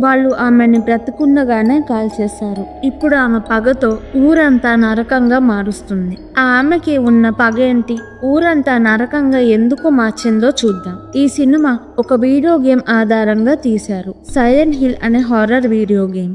వాళ్ళు ఆమెని బ్రతుకుండగానే కాల్చేశారు. ఇప్పుడు ఆమె పగతో ఊరంతా నరకంగా మారుస్తుంది. ఆమెకి ఉన్న పగ ఏంటి, ఊరంతా నరకంగా ఎందుకు మార్చిందో చూద్దాం. ఈ సినిమా ఒక వీడియో గేమ్ ఆధారంగా తీశారు. సైలెంట్ హిల్ అనే హారర్ వీడియో గేమ్.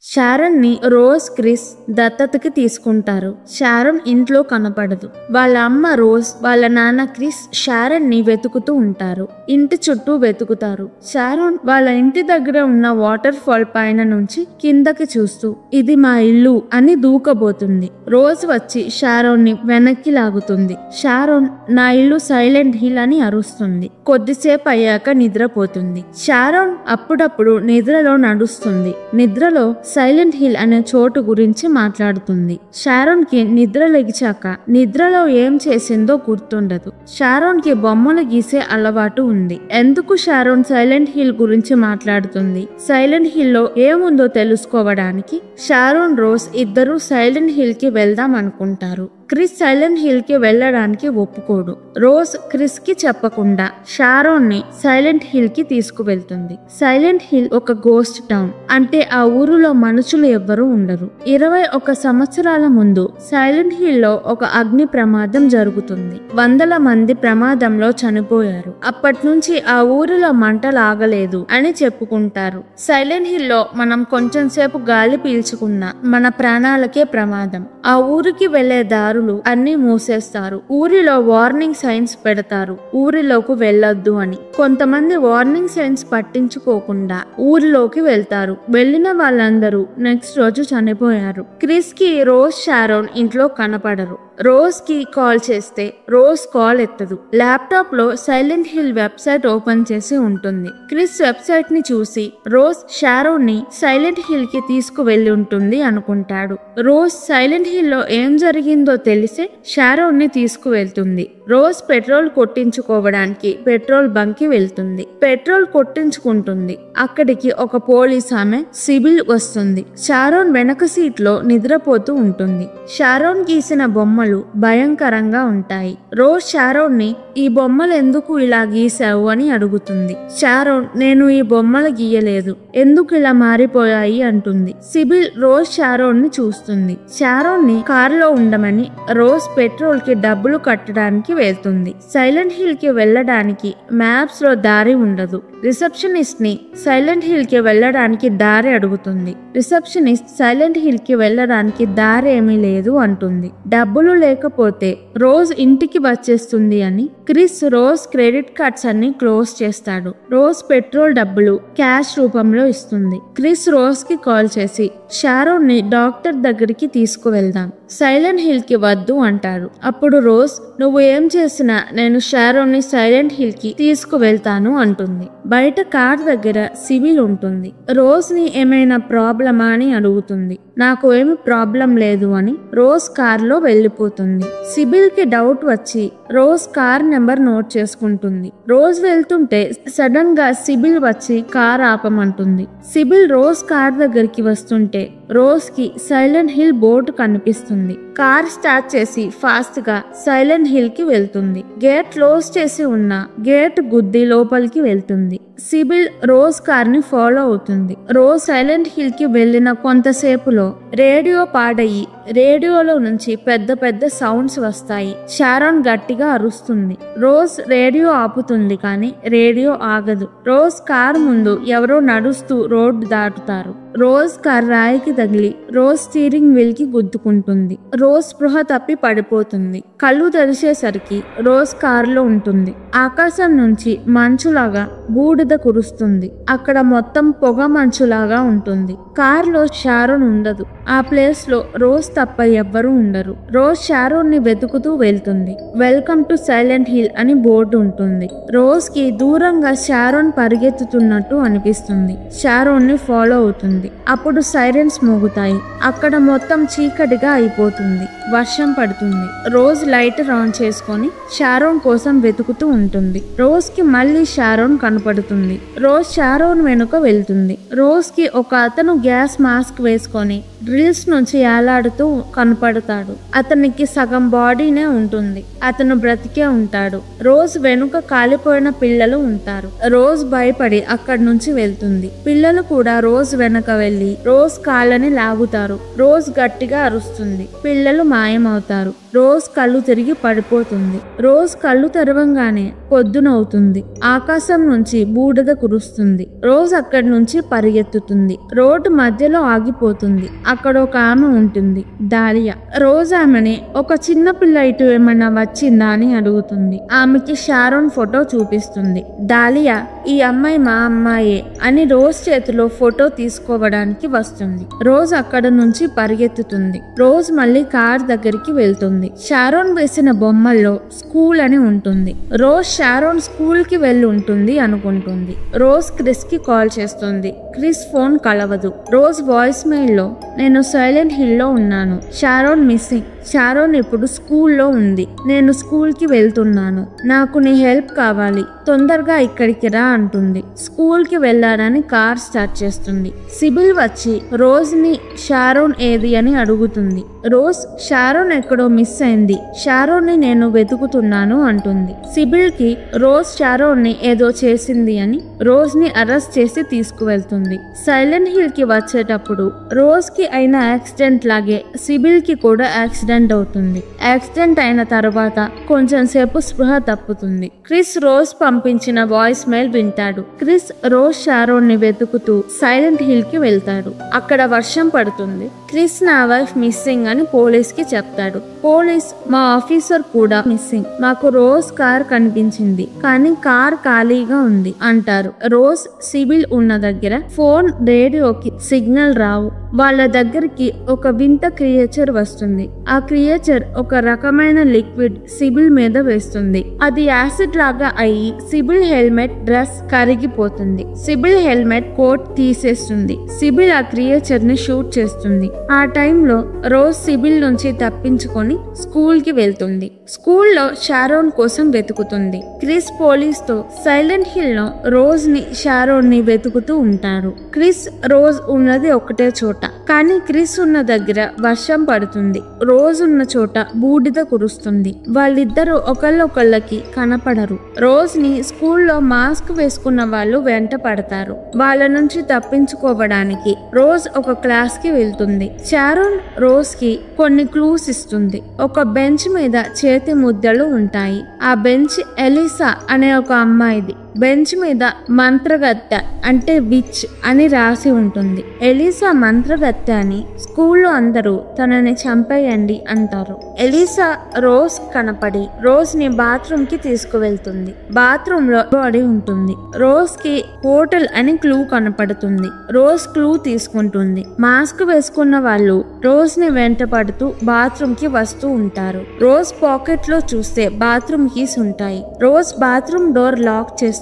షారోన్ ని రోజ్, క్రిస్ దత్తతకి తీసుకుంటారు. షారోన్ ఇంట్లో కనపడదు. వాళ్ళ అమ్మ రోజ్, వాళ్ళ నాన్న క్రిస్ షారోన్ ని వెతుకుతూ ఉంటారు. ఇంటి చుట్టూ వెతుకుతారు. షారోన్ వాళ్ళ ఇంటి దగ్గర ఉన్న వాటర్ ఫాల్ పైన నుంచి కిందకి చూస్తూ ఇది మా ఇల్లు అని దూకబోతుంది. రోజ్ వచ్చి షారోన్ ని వెనక్కి లాగుతుంది. షారోన్ నా ఇల్లు సైలెంట్ హిల్ అని అరుస్తుంది. కొద్దిసేపు అయ్యాక నిద్రపోతుంది. షారోన్ అప్పుడప్పుడు నిద్రలో నడుస్తుంది. నిద్రలో సైలెంట్ హిల్ అనే చోటు గురించి మాట్లాడుతుంది. షారోన్ కి నిద్ర లెగిచాక నిద్రలో ఏం చేసిందో గుర్తుండదు. షారోన్ కి బొమ్మలు గీసే అలవాటు ఉంది. ఎందుకు షారోన్ సైలెంట్ హిల్ గురించి మాట్లాడుతుంది? సైలెంట్ హిల్ లో ఏముందో తెలుసుకోవడానికి షారోన్, రోజ్ ఇద్దరు సైలెంట్ హిల్ కి వెళ్దాం అనుకుంటారు. క్రిస్ సైలెంట్ హిల్ కి వెళ్ళడానికి ఒప్పుకోడు. రోజ్ క్రిస్ కి చెప్పకుండా షారోన్ ని సైలెంట్ హిల్ కి తీసుకువెళ్తుంది. సైలెంట్ హిల్ ఒక గోస్ట్ టౌన్. అంటే ఆ ఊరిలో మనుషులు ఎవ్వరూ ఉండరు. 21 సంవత్సరాల ముందు సైలెంట్ హిల్ లో ఒక అగ్ని ప్రమాదం జరుగుతుంది. వందల మంది ప్రమాదంలో చనిపోయారు. అప్పటి నుంచి ఆ ఊరిలో మంటలు ఆగలేదు అని చెప్పుకుంటారు. సైలెంట్ హిల్ లో మనం కొంచెం సేపు గాలి పీల్చుకున్నా మన ప్రాణాలకే ప్రమాదం. ఆ ఊరికి వెళ్లే దారులు అన్ని మూసేస్తారు. ఊరిలో వార్నింగ్ సైన్స్ పెడతారు, ఊరిలోకి వెళ్ళొద్దు అని. కొంతమంది వార్నింగ్ సైన్స్ పట్టించుకోకుండా ఊరిలోకి వెళ్తారు. వెళ్ళిన వాళ్ళందరూ నెక్స్ట్ రోజు చనిపోయారు. క్రిస్ కి రోజ్, షారోన్ ఇంట్లో కనపడరు. రోజ్ కి కాల్ చేస్తే రోజ్ కాల్ ఎత్తదు. ల్యాప్టాప్ లో సైలెంట్ హిల్ వెబ్సైట్ ఓపెన్ చేసి ఉంటుంది. క్రిస్ వెబ్సైట్ ని చూసి రోజ్ షారోన్ ని సైలెంట్ హిల్ కి తీసుకువెళ్లి ఉంటుంది అనుకుంటాడు. రోజ్ సైలెంట్ హిల్ లో ఏం జరిగిందో తెలిసే షారోన్ ని తీసుకువెళ్తుంది. రోజ్ పెట్రోల్ కొట్టించుకోవడానికి పెట్రోల్ బంక్ కి వెళ్తుంది. పెట్రోల్ కొట్టించుకుంటుంది. అక్కడికి ఒక పోలీస్ ఆమె సిబిల్ వస్తుంది. షారోన్ వెనక సీట్ లో నిద్రపోతూ ఉంటుంది. షారోన్ గీసిన బొమ్మలు భయంకరంగా ఉంటాయి. రోజ్ షారోన్ ని ఈ బొమ్మలు ఎందుకు ఇలా గీసావు అని అడుగుతుంది. షారోన్ నేను ఈ బొమ్మలు గీయలేదు, ఎందుకు ఇలా మారిపోయాయి అంటుంది. సిబిల్ రోజ్ షారోన్ ని చూస్తుంది. షారోన్ ని కారులో ఉండమని రోజ్ పెట్రోల్ కి డబ్బులు కట్టడానికి వెళ్తుంది. సైలెంట్ హిల్ కి వెళ్ళడానికి మ్యాప్స్ లో దారి ఉండదు. రిసెప్షనిస్ట్ ని సైలెంట్ హిల్ కి వెళ్ళడానికి దారి అడుగుతుంది. రిసెప్షనిస్ట్ సైలెంట్ హిల్ కి వెళ్ళడానికి దారి ఏమీ లేదు అంటుంది. డబ్బులు లేకపోతే రోజ్ ఇంటికి వచ్చేస్తుంది అని క్రిస్ రోజ్ క్రెడిట్ కార్డ్స్ అన్ని క్లోజ్ చేస్తాడు. రోజ్ పెట్రోల్ డబ్బులు క్యాష్ రూపంలో ఇస్తుంది. క్రిస్ రోజ్ కి కాల్ చేసి షారోన్ ని డాక్టర్ దగ్గరికి తీసుకువెళ్దాం, సైలెంట్ హిల్ కి వద్దు అంటారు. అప్పుడు రోజ్ నువ్వు ఏం చేసినా నేను షారోన్ ని సైలెంట్ హిల్ కి తీసుకువెళ్తాను అంటుంది. బయట కార్ దగ్గర సిబిల్ ఉంటుంది. రోజ్ ని ఏమైనా ప్రాబ్లమా అని అడుగుతుంది. నాకు ఏమి ప్రాబ్లం లేదు అని రోజ్ కార్ లో వెళ్ళిపోతుంది. సిబిల్ కి డౌట్ వచ్చి రోజ్ కార్ నెంబర్ నోట్ చేసుకుంటుంది. రోజ్ వెళ్తుంటే సడన్ గా సిబిల్ వచ్చి కార్ ఆపమంటుంది. సిబిల్ రోజ్ కార్ దగ్గరికి వస్తుంటే రోజ్ కి సైలెంట్ హిల్ బోర్డు కనిపిస్తుంది. కార్ స్టార్ట్ చేసి ఫాస్ట్ గా సైలెంట్ హిల్ కి వెళ్తుంది. గేట్ క్లోజ్ చేసి ఉన్న గేట్ గుద్ది లోపలికి వెళ్తుంది. సిబిల్ రోజ్ కార్ ని ఫాలో అవుతుంది. రోజ్ సైలెంట్ హిల్ కి వెళ్లిన కొంతసేపులో రేడియో పాడయి రేడియోలో నుంచి పెద్ద పెద్ద సౌండ్స్ వస్తాయి. షారోన్ గట్టిగా అరుస్తుంది. రోజ్ రేడియో ఆపుతుంది కానీ రేడియో ఆగదు. రోజ్ కార్ ముందు ఎవరో నడుస్తూ రోడ్డు దాటుతారు. రోజ్ కార్ రాయికి తగిలి రోజ్ స్టీరింగ్ వీల్ కి గుద్దుకుంటుంది. రోజ్ స్పృహ తప్పి పడిపోతుంది. కళ్ళు తెరిచేసరికి రోజ్ కారులో ఉంటుంది. ఆకాశం నుంచి మంచులాగా బూడిద కురుస్తుంది. అక్కడ మొత్తం పొగ మంచులాగా ఉంటుంది. కారులో షారోన్ ఉండదు. ఆ ప్లేస్ లో రోజ్ తప్ప ఎవ్వరూ ఉండరు. రోజ్ షారోన్ ని వెతుకుతూ వెళ్తుంది. వెల్కమ్ టు సైలెంట్ హిల్ అని బోర్డు ఉంటుంది. రోజ్ కి దూరంగా షారోన్ పరిగెత్తుతున్నట్టు అనిపిస్తుంది. షారోన్ ని ఫాలో అవుతుంది. అప్పుడు సైరన్స్ మోగుతాయి. అక్కడ మొత్తం చీకటిగా అయిపోతుంది. వర్షం పడుతుంది. రోజ్ లైటర్ ఆన్ చేసుకొని షారోన్ కోసం వెతుకుతూ ఉంటుంది. రోజ్ కి మళ్ళీ షారోన్ కనపడుతుంది. రోజ్ షారోన్ వెనుక వెళ్తుంది. రోజ్ కి ఒక అతను గ్యాస్ మాస్క్ వేసుకొని డ్రిల్స్ నుంచి ఏలాడుతూ కనపడతాడు. అతనికి సగం బాడీనే ఉంటుంది. అతను బ్రతికే ఉంటాడు. రోజ్ వెనుక కాలిపోయిన పిల్లలు ఉంటారు. రోజ్ భయపడి అక్కడి నుంచి వెళ్తుంది. పిల్లలు కూడా రోజ్ వెనక వెళ్లి రోజ్ కాళ్ళని లాగుతారు. రోజ్ గట్టిగా అరుస్తుంది. పిల్లలు మాయమవుతారు. రోజ్ కళ్ళు తిరిగి పడిపోతుంది. రోజ్ కళ్ళు తెరవంగానే పొద్దునవుతుంది. ఆకాశం నుంచి బూడిద కురుస్తుంది. రోజ్ అక్కడి నుంచి పరిగెత్తుతుంది. రోడ్డు మధ్యలో ఆగిపోతుంది. అక్కడ ఒక ఆమె ఉంటుంది, దాలియా. రోజ్ ఆమెని ఒక చిన్న పిల్ల ఇటు ఏమన్నా వచ్చిందా అని అడుగుతుంది. ఆమెకి షారోన్ ఫోటో చూపిస్తుంది. దాలియా, ఈ అమ్మాయి మా అమ్మాయే అని రోజ్ చేతిలో ఫోటో తీసుకోవడానికి వస్తుంది. రోజ్ అక్కడ నుంచి పరిగెత్తుతుంది. రోజ్ మళ్ళీ కార్ దగ్గరికి వెళ్తుంది. షారోన్ వేసిన బొమ్మల్లో స్కూల్ అని ఉంటుంది. రోజ్ షారోన్ స్కూల్ కి వెళ్ళి ఉంటుంది అనుకుంటుంది. రోజ్ క్రిస్ కి కాల్ చేస్తుంది. క్రిస్ ఫోన్ కలవదు. రోజ్ వాయిస్ మెయిల్ లో, నేను సైలెంట్ హిల్ లో ఉన్నాను. Sharon missing. షారోన్ ఇప్పుడు స్కూల్లో ఉంది. నేను స్కూల్ కి వెళ్తున్నాను. నాకు నీ హెల్ప్ కావాలి. తొందరగా ఇక్కడికి రా అంటుంది. స్కూల్ కి వెళ్ళాలని కార్ స్టార్ట్ చేస్తుంది. సిబిల్ వచ్చి రోజ్ ని షారోన్ ఏది అని అడుగుతుంది. రోజ్ షారోన్ ఎక్కడో మిస్ అయింది. షారోన్ ని నేను వెతుకుతున్నాను అంటుంది. సిబిల్ కి రోజ్ షారోన్ ని ఏదో చేసింది అని రోజ్ ని అరెస్ట్ చేసి తీసుకువెళ్తుంది. సైలెంట్ హిల్ కి వచ్చేటప్పుడు రోజ్ కి అయిన యాక్సిడెంట్ లాగే సిబిల్ కి కూడా యాక్సిడెంట్ అవుతుంది. యాక్సిడెంట్ అయిన తర్వాత కొంచెం సేపు స్పృహ తప్పుతుంది. క్రిస్ రోజ్ పంపించిన వాయిస్ మెయిల్ వింటాడు. క్రిస్ రోజ్ షారోన్ ని వెతుకుతూ సైలెంట్ హిల్ కి వెళ్తాడు. అక్కడ వర్షం పడుతుంది. క్రిస్ నా వైఫ్ మిస్సింగ్ అని పోలీస్ కి చెప్తాడు. పోలీస్, మా ఆఫీసర్ కూడా మిస్సింగ్. మాకు రోజ్ కార్ కనిపించింది కానీ కార్ ఖాళీగా ఉంది అంటారు. రోజ్ సిబిల్ ఉన్న దగ్గర ఫోన్, రేడియోకి సిగ్నల్ రావు. వాళ్ళ దగ్గరికి ఒక వింత క్రియేచర్ వస్తుంది. ఆ క్రియేచర్ ఒక రకమైన లిక్విడ్ సిబిల్ మీద వేస్తుంది. అది యాసిడ్ లాగా అయ్యి సిబిల్ హెల్మెట్, డ్రెస్ కరిగిపోతుంది. సిబిల్ హెల్మెట్, కోట్ తీసేస్తుంది. సిబిల్ ఆ క్రియేచర్ ని షూట్ చేస్తుంది. ఆ టైంలో రోజ్ సిబిల్ నుంచి తప్పించుకొని స్కూల్ కి వెళ్తుంది. స్కూల్లో షారోన్ కోసం వెతుకుతుంది. క్రిస్ పోలీస్ తో సైలెంట్ హిల్ లో రోజ్ ని, షారోన్ ని వెతుకుతూ ఉంటారు. క్రిస్, రోజ్ ఉన్నది ఒకటే చోట. కానీ క్రిస్ ఉన్న దగ్గర వర్షం పడుతుంది. రోజ్ ఉన్న చోట బూడిద కురుస్తుంది. వాళ్ళిద్దరూ ఒకళ్ళొకళ్ళకి కనపడరు. రోజ్ ని స్కూల్లో మాస్క్ వేసుకున్న వాళ్ళు వెంట పడతారు. వాళ్ళ నుంచి తప్పించుకోవడానికి రోజ్ ఒక క్లాస్ కి వెళ్తుంది. షారోన్ రోజ్ కి కొన్ని క్లూస్ ఇస్తుంది. ఒక బెంచ్ మీద చేతి ముద్దలు ఉంటాయి. ఆ బెంచ్ ఎలిసా అనే ఒక అమ్మాయిది. బెంచ్ మీద మంత్రగత్తె అంటే విచ్ అని రాసి ఉంటుంది. ఎలిసా మంత్రగత్తె అని స్కూల్లో అందరూ తనని చంపేయండి అంటారు. ఎలిసా రోజ్ కనపడి రోజ్ ని బాత్రూమ్ కి తీసుకువెళ్తుంది. బాత్రూమ్ లో బాడీ ఉంటుంది. రోజ్ కి హోటల్ అని క్లూ కనపడుతుంది. రోజ్ క్లూ తీసుకుంటుంది. మాస్క్ వేసుకున్న వాళ్ళు రోజ్ ని వెంట పడుతూ బాత్రూమ్ కి వస్తూ ఉంటారు. రోజ్ పాకెట్ లో చూస్తే బాత్రూమ్ కీస్ ఉంటాయి. రోజ్ బాత్రూమ్ డోర్ లాక్ చేస్తుంది.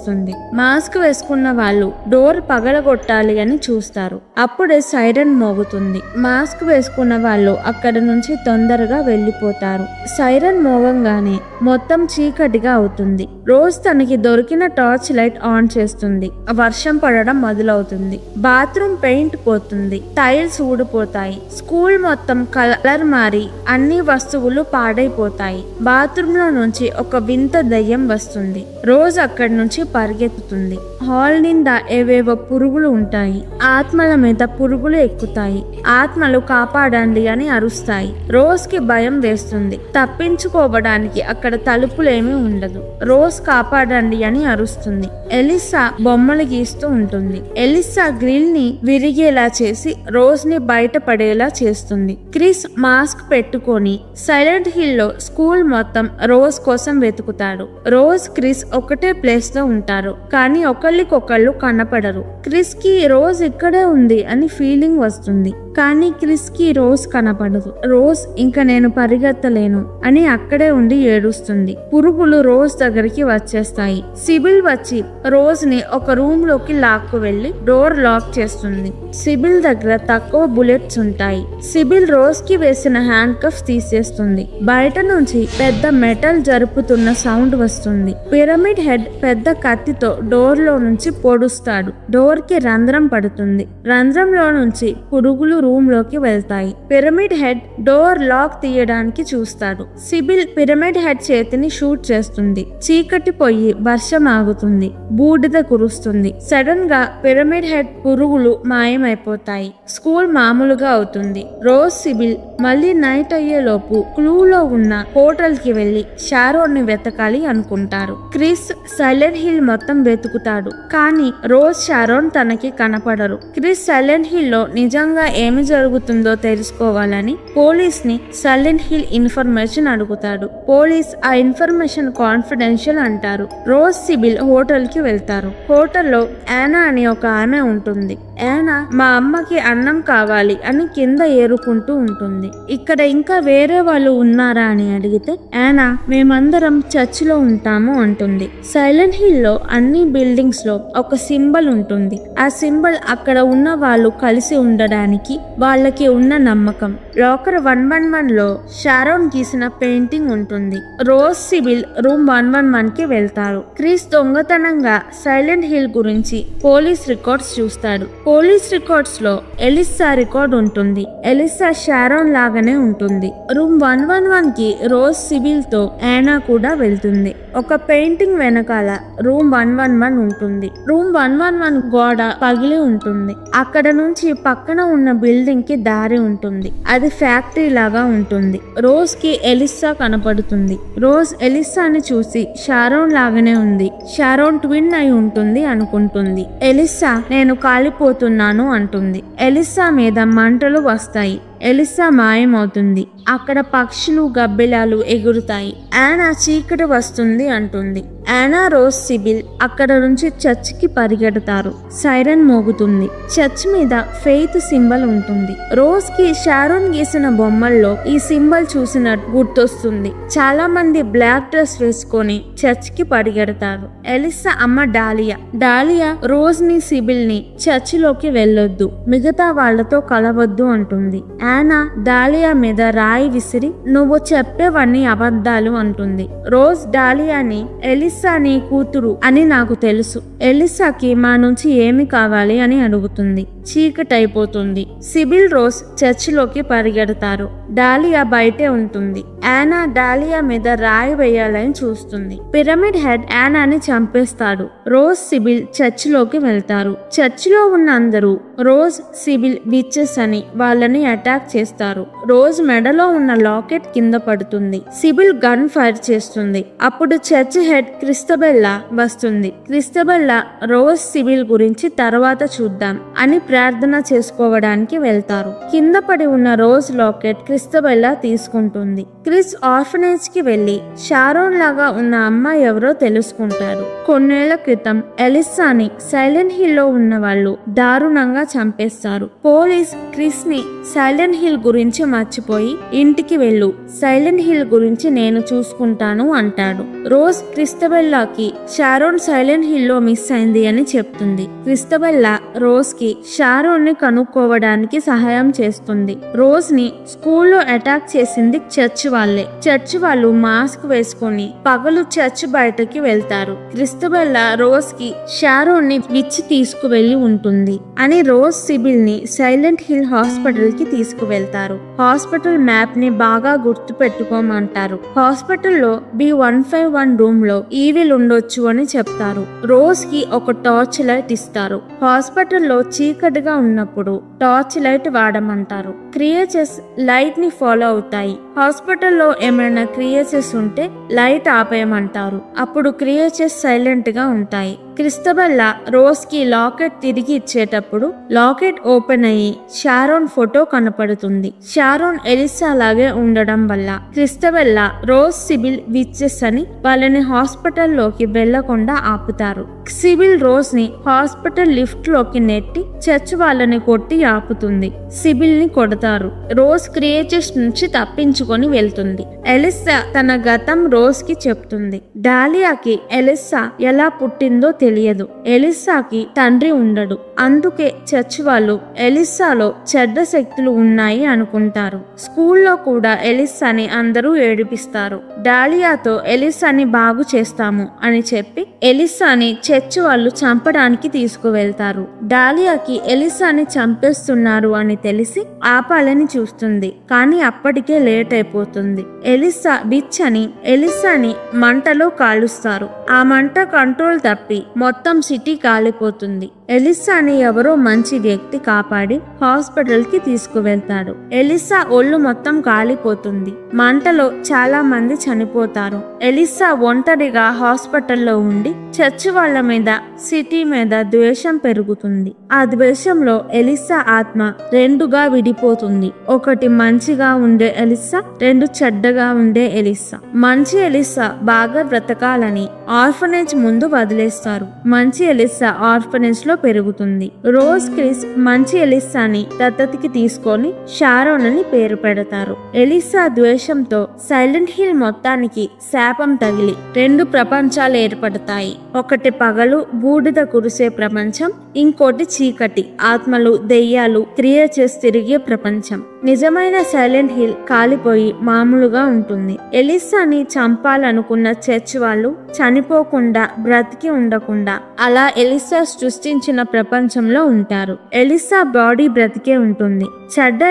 మాస్క్ వేసుకున్న వాళ్ళు డోర్ పగలగొట్టాలి అని చూస్తారు. అప్పుడే సైరన్ మోగుతుంది. మాస్క్ వేసుకున్న వాళ్ళు అక్కడ నుంచి తొందరగా వెళ్లిపోతారు. సైరన్ మోగంగానే మొత్తం చీకటిగా అవుతుంది. రోజ్ తనకి దొరికిన టార్చ్ లైట్ ఆన్ చేస్తుంది. వర్షం పడడం మొదలవుతుంది. బాత్రూమ్ పెయింట్ పోతుంది. టైల్స్ ఊడిపోతాయి. స్కూల్ మొత్తం కలర్ మారి అన్ని వస్తువులు పాడైపోతాయి. బాత్రూమ్ లో నుంచి ఒక వింత దయ్యం వస్తుంది. రోజ్ అక్కడి నుంచి పరిగెత్తుతుంది. హాల్ నిండా ఏవేవో పురుగులు ఉంటాయి. ఆత్మల మీద పురుగులు ఎక్కుతాయి. ఆత్మలు కాపాడండి అని అరుస్తాయి. రోజ్ కి భయం వేస్తుంది. తప్పించుకోవడానికి అక్కడ తలుపులేమీ ఉండదు. రోజ్ కాపాడండి అని అరుస్తుంది. ఎలిసా బొమ్మలు గీస్తూ ఉంటుంది. ఎలిసా గ్రిల్ ని విరిగేలా చేసి రోజ్ ని బయటపడేలా చేస్తుంది. క్రిస్ మాస్క్ పెట్టుకొని సైలెంట్ హిల్ లో స్కూల్ మొత్తం రోజ్ కోసం వెతుకుతాడు. రోజ్, క్రిస్ ఒకటే ప్లేస్ లో ఉంటారు కానీ ఒకళ్ళకొకళ్ళు కనపడరు. క్రిస్ కి రోజ్ ఇక్కడే ఉంది అని ఫీలింగ్ వస్తుంది. కానీ క్రిస్ కి రోజ్ కనపడదు. రోజ్ ఇంకా నేను పరిగెత్తలేను అని అక్కడే ఉండి ఏడుస్తుంది. పురుగులు రోజ్ దగ్గరికి వచ్చేస్తాయి. సిబిల్ వచ్చి రోజ్ ని ఒక రూమ్ లోకి లాక్కు వెళ్లి డోర్ లాక్ చేస్తుంది. సిబిల్ దగ్గర తక్కువ బుల్లెట్స్ ఉంటాయి. సిబిల్ రోజ్ కి వేసిన హ్యాండ్ కఫ్స్ తీసేస్తుంది. బయట నుంచి పెద్ద మెటల్ జరుపుతున్న సౌండ్ వస్తుంది. పిరమిడ్ హెడ్ పెద్ద కత్తితో డోర్ లో నుంచి పొడుస్తాడు. డోర్ కి రంధ్రం పడుతుంది. రంధ్రంలో నుంచి పురుగులు రూమ్ లోకి వెళ్తాయి. పిరమిడ్ హెడ్ డోర్ లాక్ తీయడానికి చూస్తాడు. సిబిల్ పిరమిడ్ హెడ్ చేతిని షూట్ చేస్తుంది. చీకటి పోయి వర్షం ఆగుతుంది. బూడిద కురుస్తుంది. సడన్ గా పిరమిడ్ హెడ్ పురుగులు మాయమైపోతాయి. స్కూల్ మామూలుగా అవుతుంది. రోజ్ సిబిల్ మళ్ళీ నైట్ అయ్యేలోపు క్లూలో ఉన్న హోటల్ కి వెళ్లి షారోన్ ని వెతకాలి అనుకుంటారు. క్రిస్ సైలెంట్ హిల్ మొత్తం వెతుకుతాడు. కానీ రోజ్ షారోన్ తనకి కనపడరు. క్రిస్ సైలెంట్ హిల్ లో నిజంగా ఏమి జరుగుతుందో తెలుసుకోవాలని పోలీస్ ని సైలెంట్ హిల్ ఇన్ఫర్మేషన్ అడుగుతాడు. పోలీస్ ఆ ఇన్ఫర్మేషన్ కాన్ఫిడెన్షియల్ అంటారు. రోజ్ సిబిల్ హోటల్ కి వెళ్తారు. హోటల్లో యానా అని ఒక ఆమె ఉంటుంది. యానా మా అమ్మకి అన్నం కావాలి అని కింద ఏరుకుంటూ ఉంటుంది. ఇక్కడ ఇంకా వేరే వాళ్ళు ఉన్నారా అని అడిగితే యానా మేమందరం చర్చ్ లో ఉంటాము అంటుంది. సైలెంట్ హిల్ లో అన్ని బిల్డింగ్స్ లో ఒక సింబల్ ఉంటుంది. ఆ సింబల్ అక్కడ ఉన్న వాళ్ళు కలిసి ఉండడానికి వాళ్ళకి ఉన్న నమ్మకం. లాకర్ 111 లో షారోన్ గీసిన పెయింటింగ్ ఉంటుంది. రోజ్ సిబిల్ రూమ్ 111 కి వెళ్తారు. క్రిస్ దొంగతనంగా సైలెంట్ హిల్ గురించి పోలీస్ రికార్డ్స్ చూస్తాడు. పోలీస్ రికార్డ్స్ లో ఎలిసా రికార్డ్ ఉంటుంది. ఎలిసా షారోన్ లాగానే ఉంటుంది. రూమ్ 111 కి రోజ్ సిబిల్ తో యానా కూడా వెళ్తుంది. ఒక పెయింటింగ్ వెనకాల రూమ్ 111 ఉంటుంది. రూమ్ 111 గోడ పగిలి ఉంటుంది. అక్కడ నుంచి పక్కన ఉన్న బిల్డింగ్ కి దారి ఉంటుంది. అది ఫ్యాక్టరీ లాగా ఉంటుంది. రోజ్ కి ఎలిసా కనపడుతుంది. రోజ్ ఎలిసాని చూసి షారోన్ లాగానే ఉంది. షారోన్ ట్విన్ అయి ఉంటుంది అనుకుంటుంది. ఎలిసా నేను కాలిపోతున్నాను అంటుంది. ఎలిసా మీద మంటలు వస్తాయి. ఎలిసా మాయమవుతుంది. అక్కడ పక్షులు గబ్బిలాలు ఎగురుతాయి. యానా చీకటి వస్తుంది అంటుంది. యానా రోజ్ సిబిల్ అక్కడ నుంచి చర్చ్ కి పరిగెడతారు. సైరన్ మోగుతుంది. చర్చ్ మీద ఫెయిత్ సింబల్ ఉంటుంది. రోజ్ కి షారోన్ గీసిన బొమ్మల్లో ఈ సింబల్ చూసినట్టు గుర్తొస్తుంది. చాలా మంది బ్లాక్ డ్రెస్ వేసుకొని చర్చ్ కి పరిగెడతారు. ఎలిసా అమ్మ డాలియా రోజ్ ని సిబిల్ ని చర్చ్ లోకి వెళ్ళొద్దు, మిగతా వాళ్లతో కలవద్దు అంటుంది. యానా డాలియా మీద రాయి విసిరి నువ్వు చెప్పేవన్నీ అబద్ధాలు అంటుంది. రోజ్ డాలియాని ఎలిసా నీ కూతురు అని నాకు తెలుసు. ఎలిసాకి మా నుంచి ఏమి కావాలి అని అడుగుతుంది. చీకటైపోతుంది. సిబిల్ రోజ్ చర్చ్ లోకి పరిగెడతారు. డాలియా బయటే ఉంటుంది. యానా డాలియా మీద రాయి వేయాలని చూస్తుంది. పిరమిడ్ హెడ్ యానాని చంపేస్తాడు. రోజ్ సిబిల్ చర్చ్ లోకి వెళ్తారు. చర్చ్ లో ఉన్న అందరూ రోజ్ సిబిల్ విచెస్ అని వాళ్ళని అటాక్ చేస్తారు. రోజ్ మెడలో ఉన్న లాకెట్ కింద పడుతుంది. సిబిల్ గన్ ఫైర్ చేస్తుంది. అప్పుడు చర్చ్ హెడ్ క్రిస్టబెల్లా వస్తుంది. క్రిస్టబెల్లా రోజ్ సిబిల్ గురించి తర్వాత చూద్దాం అని ప్రార్థన చేసుకోవడానికి వెళ్తారు. కింద పడి ఉన్న రోజ్ లాకెట్ క్రిస్టబెల్లా తీసుకుంటుంది. క్రిస్ ఆర్ఫనేజ్ కి వెళ్లి షారోన్ లాగా ఉన్న అమ్మాయి ఎవరో తెలుసుకుంటారు. కొన్నేళ్ల క్రితం ఎలిసాని సైలెంట్ హిల్ లో ఉన్న వాళ్ళు దారుణంగా చంపేస్తారు. పోలీస్ క్రిస్ ని సైలెంట్ హిల్ గురించి మర్చిపోయి ఇంటికి వెళ్ళు, సైలెంట్ హిల్ గురించి నేను చూసుకుంటాను అంటాడు. రోజ్ క్రిస్టబెల్లాకి షారోన్ సైలెంట్ హిల్ లో మిస్ అయింది అని చెప్తుంది. క్రిస్టబెల్లా రోజ్ కి షారోన్ ని కనుక్కోవడానికి సహాయం చేస్తుంది. రోజ్ ని స్కూల్లో అటాక్ చేసింది చర్చ్ వాళ్ళే. చర్చ్ వాళ్ళు మాస్క్ వేసుకొని పగలు చర్చ్ బయటకి వెళ్తారు. క్రిస్టబెల్లా రోజ్ కి షారోన్ ని విచ్చి తీసుకువెళ్లి ఉంటుంది అని రోజ్ సిబిల్ ని సైలెంట్ హిల్ హాస్పిటల్ కి తీసుకువెళ్తారు. హాస్పిటల్ మ్యాప్ ని బాగా గుర్తు పెట్టుకోమంటారు. హాస్పిటల్లో B151 రూమ్ లో ఈవిల్ ఉండొచ్చు అని చెప్తారు. రోజ్ కి ఒక టార్చ్ లైట్ ఇస్తారు. హాస్పిటల్లో చీకటిగా ఉన్నప్పుడు టార్చ్ లైట్ వాడమంటారు. క్రియేచర్స్ లైట్ ని ఫాలో అవుతాయి. హాస్పిటల్లో ఏమైనా క్రియేచర్స్ ఉంటే లైట్ ఆపేయమంటారు. అప్పుడు క్రియేచర్స్ సైలెంట్ గా ఉంటాయి. క్రిస్టబెల్లా రోజ్ కి లాకెట్ తిరిగి ఇచ్చేటప్పుడు లాకెట్ ఓపెన్ అయ్యి షారోన్ ఫోటో కనపడుతుంది. షారోన్ ఎలిసా లాగే ఉండడం వల్ల క్రిస్టబెల్లా రోజ్ సిబిల్ విచెస్ అని వాళ్ళని హాస్పిటల్లోకి వెళ్లకుండా ఆపుతారు. సిబిల్ రోజ్ ని హాస్పిటల్ లిఫ్ట్ లోకి నెట్టి చర్చ్ వాళ్ళని కొట్టి ఆపుతుంది. సిబిల్ ని కొడతారు. రోజ్ క్రియేచర్స్ నుంచి తప్పించుకొని వెళ్తుంది. ఎలిసా తన గతం రోజ్ కి చెప్తుంది. డాలియాకి ఎలిసా ఎలా పుట్టిందో తెలియదు. ఎలిసాకి తండ్రి ఉండడు. అందుకే చర్చ్ వాళ్ళు ఎలిసాలో చెడ్డ శక్తులు ఉన్నాయి అనుకుంటారు. స్కూల్లో కూడా ఎలిసాని అందరూ ఏడిపిస్తారు. డాలియాతో ఎలిసాని బాగు చేస్తాము అని చెప్పి ఎలిసాని చర్చ్ వాళ్ళు చంపడానికి తీసుకువెళ్తారు. డాలియాకి ఎలిసాని చంపేస్తున్నారు అని తెలిసి ఆపాలని చూస్తుంది. కానీ అప్పటికే లేట్ అయిపోతుంది. ఎలిసా బిచ్ అని ఎలిసాని మంటలో కాలుస్తారు. ఆ మంట కంట్రోల్ తప్పి మొత్తం సిటీ కాలిపోతుంది. ఎలిసాని ఎవరో మంచి వ్యక్తి కాపాడి హాస్పిటల్ కి తీసుకువెళ్తాడు. ఎలిసా ఒళ్ళు మొత్తం కాలిపోతుంది. మంటలో చాలా మంది చనిపోతారు. ఎలిసా ఒంటరిగా హాస్పిటల్లో ఉండి చర్చ్ వాళ్ళ మీద సిటీ మీద ద్వేషం పెరుగుతుంది. ఆ ద్వేషంలో ఎలిసా ఆత్మ రెండుగా విడిపోతుంది. ఒకటి మంచిగా ఉండే ఎలిసా, రెండు చెడ్డగా ఉండే ఎలిసా. మంచి ఎలిసా బాగా బ్రతకాలని ఆర్ఫనేజ్ ముందు వదిలేస్తారు. మంచి ఎలిసా ఆర్ఫనేజ్ లో పెరుగుతుంది. రోజ్ క్రిస్ మంచి ఎలిసాని దత్తతకి తీసుకొని షారోన్ అని పేరు పెడతారు. ఎలిసా ద్వేషంతో సైలెంట్ హిల్ మొత్తానికి శాపం తగిలి రెండు ప్రపంచాలు ఏర్పడతాయి. ఒకటి పగలు బూడిద కురిసే ప్రపంచం, ఇంకోటి చీకటి ఆత్మలు దెయ్యాలు క్రియేచర్స్ తిరిగే ప్రపంచం. నిజమైన సైలెంట్ హిల్ కాలిపోయి మామూలుగా ఉంటుంది. ఎలిసాని చంపాలనుకున్న చర్చ్ వాళ్ళు చనిపోకుండా బ్రతికి ఉండకుండా అలా ఎలిసా సృష్టించిన ప్రపంచంలో ఉంటారు. ఎలిసా బాడీ బ్రతికే ఉంటుంది. చెడ్డ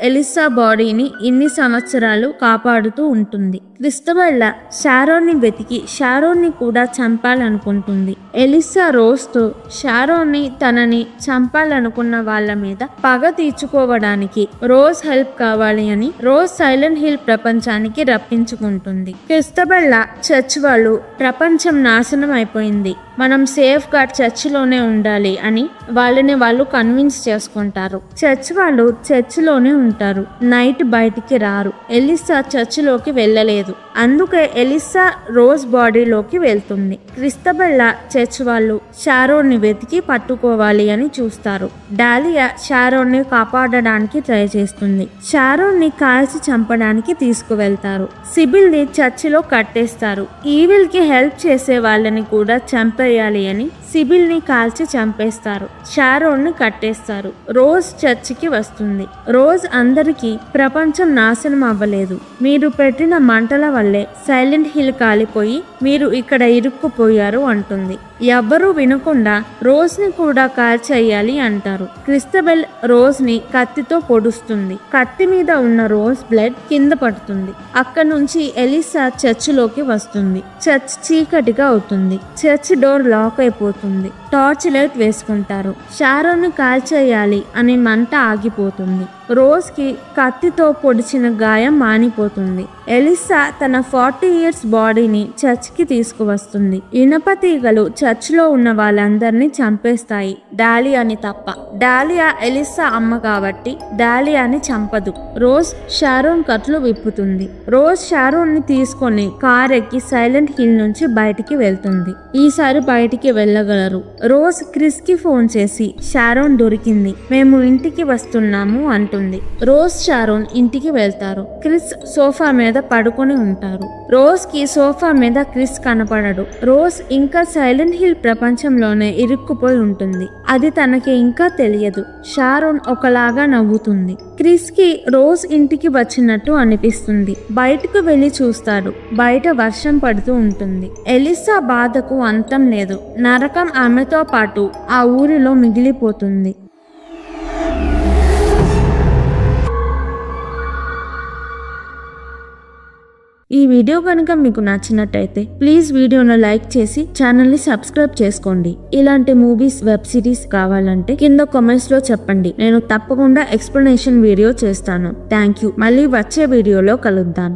ఎలిసా బాడీని ఇన్ని సంవత్సరాలు కాపాడుతూ ఉంటుంది. క్రిస్టబెల్లా షారోన్ ని వెతికి షారోన్ ని కూడా చంపాలనుకుంటుంది. ఎలిసా రోజ్ తో షారోన్ ని తనని చంపాలనుకున్న వాళ్ళ మీద పగ తీర్చుకోవడానికి రోజ్ హెల్ప్ కావాలి అని రోజ్ సైలెంట్ హిల్ ప్రపంచానికి రప్పించుకుంటుంది. క్రిస్టబెల్లా చర్చ్ వాళ్ళు ప్రపంచం నాశనం అయిపోయింది, మనం సేఫ్ గా చర్చిలోనే ఉండాలి అని వాళ్ళని వాళ్ళు కన్విన్స్ చేసుకుంటారు. చర్చ్ వాళ్ళు చర్చిలోనే ఉంటారు. నైట్ బయటికి రారు. ఎలిసా చర్చిలోకి వెళ్ళలేదు. అందుకే ఎలిసా రోజ్ బాడీలోకి వెళ్తుంది. క్రిస్టబెల్లా చర్చ్ వాళ్ళు షారోన్ ని వెతికి పట్టుకోవాలి అని చూస్తారు. డాలియా షారోన్ ని కాపాడడానికి ట్రై చేస్తుంది. షారోన్ ని కాల్చి చంపడానికి తీసుకువెళ్తారు. సిబిల్ ని చర్చిలో కట్టేస్తారు. ఈవిల్ కి హెల్ప్ చేసే వాళ్ళని కూడా చంపేయాలి అని సిబిల్ ని కాల్చి చంపేస్తారు. షారోన్ ని కట్టేస్తారు. రోజ్ చర్చికి వస్తుంది. రోజ్ అందరికీ ప్రపంచం నాశనం అవ్వలేదు, మీరు పెట్టిన మంటల వల్లే సైలెంట్ హిల్ కాలిపోయి మీరు ఇక్కడ ఇరుక్కుపోయారు అంటుంది. ఎవ్వరూ వినకుండా రోజ్ ని కూడా కాల్చేయాలి అంటారు. క్రిస్టబెల్ రోజ్ ని కత్తితో పొడుస్తుంది. కత్తి మీద ఉన్న రోజ్ బ్లడ్ కింద పడుతుంది. అక్కడ నుంచి ఎలిసా చర్చిలోకి వస్తుంది. చర్చ్ చీకటిగా అవుతుంది. చర్చ్ డోర్ లాక్ అయిపోతుంది. టార్చ్ లైట్ వేసుకుంటారు. షారోన్ ని కాల్చేయాలి అనే మంట ఆగిపోతుంది. రోజ్ కి కత్తితో పొడిచిన గాయం మానిపోతుంది. ఎలిసా తన 40 years బాడీని చర్చ్ కి తీసుకువస్తుంది. ఇనప తీగలు చర్చ్ లో ఉన్న వాళ్ళందరినీ చంపేస్తాయి, డాలియాని తప్ప. డాలియా ఎలిసా అమ్మ కాబట్టి డాలియాని చంపదు. రోజ్ షారోన్ కట్లు విప్పుతుంది. రోజ్ షారోన్ ని తీసుకొని కార్ ఎక్కి సైలెంట్ హిల్ నుంచి బయటికి వెళ్తుంది. ఈసారి బయటికి వెళ్ళగలరు. రోజ్ క్రిస్ కి ఫోన్ చేసి షారోన్ దొరికింది, మేము ఇంటికి వస్తున్నాము అంటుంది. రోజ్ షారోన్ ఇంటికి వెళ్తారు. క్రిస్ సోఫా మీద పడుకొని ఉంటారు. రోజ్ కి సోఫా మీద క్రిస్ కనపడడు. రోజ్ ఇంకా సైలెంట్ హిల్ ప్రపంచంలోనే ఇరుక్కుపోయి ఉంటుంది. అది తనకి ఇంకా తెలియదు. షారోన్ ఒకలాగా నవ్వుతుంది. క్రిస్ కి రోజ్ ఇంటికి వచ్చినట్టు అనిపిస్తుంది. బయటకు వెళ్లి చూస్తాడు. బయట వర్షం పడుతూ ఉంటుంది. ఎలిసా బాధకు అంతం లేదు. నరకం ఆమెతో పాటు ఆ ఊరిలో మిగిలిపోతుంది. ఈ వీడియో కనుక మీకు నచ్చినట్టయితే ప్లీజ్ వీడియోను లైక్ చేసి ఛానల్ ని సబ్స్క్రైబ్ చేసుకోండి. ఇలాంటి మూవీస్ వెబ్ సిరీస్ కావాలంటే కింద కామెంట్స్ లో చెప్పండి, నేను తప్పకుండా ఎక్స్ప్లెనేషన్ వీడియో చేస్తాను. Thank you. మళ్ళీ వచ్చే వీడియోలో కలుద్దాం.